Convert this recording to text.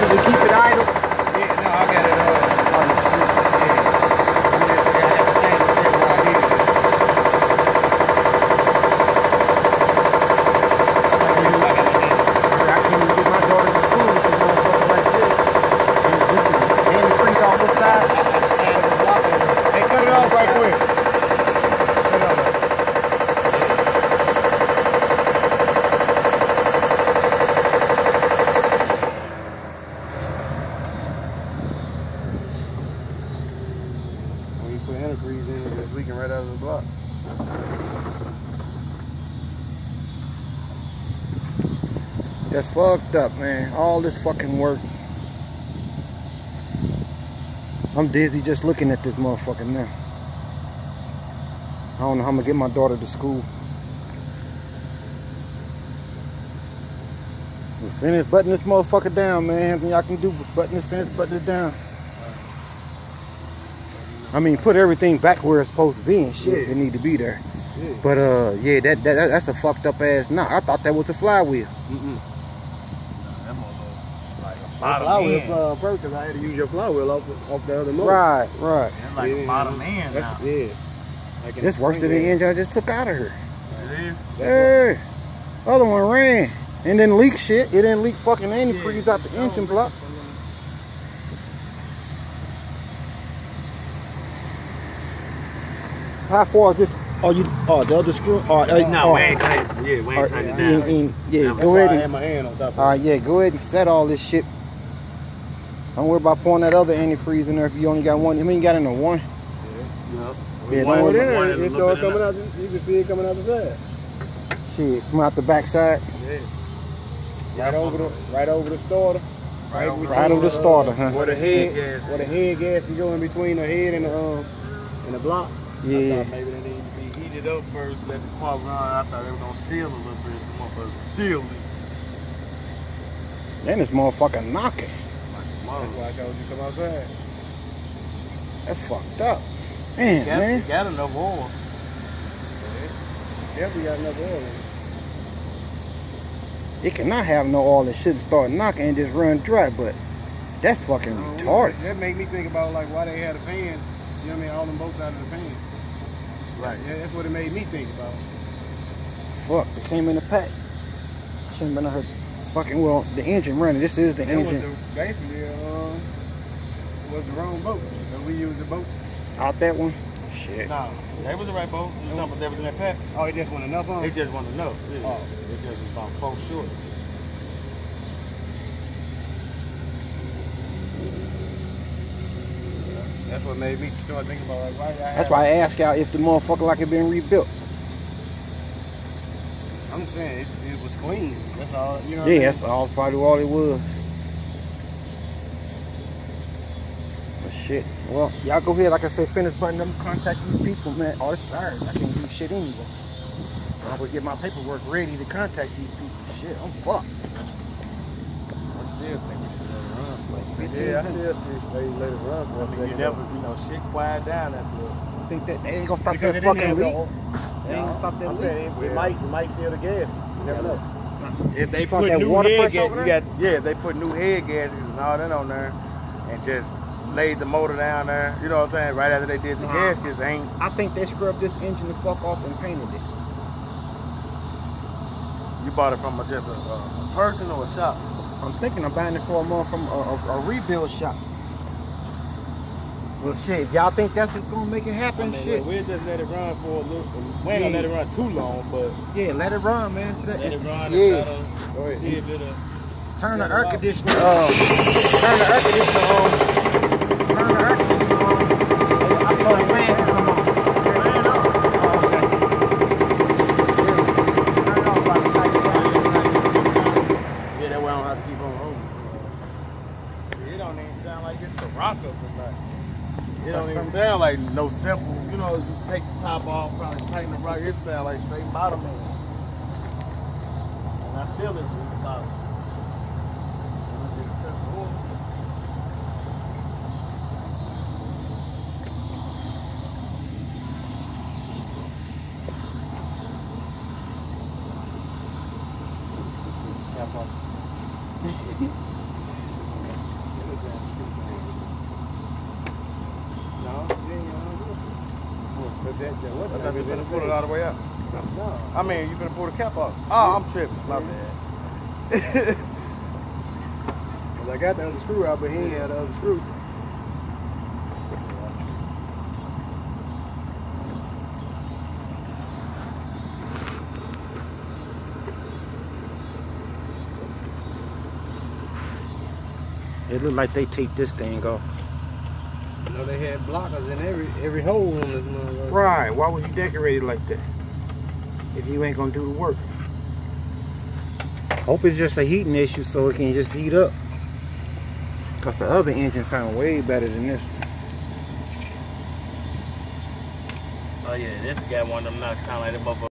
it to keep it idle? Yeah, no, I got it put antifreeze in it, it's leaking right out of the block. That's fucked up, man. All this fucking work. I'm dizzy just looking at this motherfucker now. I don't know how I'm gonna get my daughter to school. We finish button this motherfucker down, man. Anything y'all can do but button this fence, button it down. I mean, put everything back where it's supposed to be and shit. It need to be there. Yeah. But yeah, that's a fucked up ass knock. I thought that was a flywheel. That motherfucker like a flywheel first, because I had to use your flywheel off the other motor. Right. It's like a bottom end now. Yeah. Like it's worse than the engine I just took out of her. It is? Hey, other one ran and then leaked shit. It didn't leak fucking antifreeze out the engine block. How far is this? The other screw? No, we ain't tightened. Yeah, we ain't tightened it down. Yeah, go ahead. I had my hand on top of it. Alright, yeah, go ahead and set all this shit. Don't worry about pouring that other antifreeze in there if you only got one. I mean, you got in a one. Yeah, don't worry about it. It started coming out. You can see it coming out the side. Shit, come out the back side. Yeah. Right over the starter. Right over the starter, huh? Where the head gas can go in between the head and the block. Yeah. I thought maybe they need to be heated up first, let the car run. I thought they were gonna seal a little bit. The motherfucker sealed it. Then this motherfucker knocking. That's why I told you to come outside. That's fucked up. Man, You got enough oil. Definitely got enough oil in it. It cannot have no oil. It should start knocking and just run dry, but that's fucking retarded. That made me think about like why they had a pan. You know what I mean? All them bolts out of the pan. Right. Yeah, that's what it made me think about. Fuck, it came in the pack. Shouldn't been on her fucking, well, the engine running. This is the engine. Basically, was the wrong boat. So we used the boat. Out that one? Shit. No, that was the right boat. You talking about that was in that pack? Oh, it just wasn't enough on it? It just wasn't enough. Yeah. Oh. It just was about 4 short. That's what made me start thinking about like why that's why I asked y'all if the motherfucker like it been rebuilt. I'm saying it was clean. That's all. You know. Yeah, that's all probably all it was. But shit. Well, y'all go ahead. Like I said, finish button them. Contact these people, man. Oh, it's sorry. I can't do shit anyway. I will get my paperwork ready to contact these people. Shit, I'm fucked. I still think we should let it run. Yeah, I still think they let it run for a second. You never, shit quiet down after. You think that they ain't gonna stop that fucking leak? They ain't gonna stop that leak. I'm saying it might seal the gas. You never know. If they put new water head pressure gas, if they put new head gaskets and all that on there, and just laid the motor down there, you know what I'm saying? Right after they did the gaskets, I think they scrubbed this engine the fuck off and painted it. You bought it from just a person or a shop? I'm thinking of buying it from a rebuild shop. Well, shit, if y'all think that's what's gonna make it happen, shit. We'll just let it run for a little. We ain't gonna let it run too long, but yeah, let it run, man. Let it run. Yeah. Go ahead. See if it'll turn the air conditioner on. Turn the air conditioner on. Turn the air conditioner on. I thought the fan to come on. Fan on. Oh, okay. Turn it off by the time you got it. Yeah, that way I don't have to keep on holding. See, it don't even sound like it's the rocker or nothing. It don't even sound like no simple, you take the top off, probably tighten the rocker, it sound like straight bottom end. And I feel it in the bottom. I thought you finna pull it all the way out. No. I mean, you finna pull the cap off. Oh, I'm tripping. My bad. Cause I got the other screw out, but he ain't had the other screw. It looked like they taped this thing off. You know they had blockers in every hole on this motherfucker. Right. Why would you decorate it like that if you ain't gonna do the work? Hope it's just a heating issue so it can just heat up. Cause the other engine sound way better than this one. Oh yeah, this got one of them knocks sound like the motherfucker.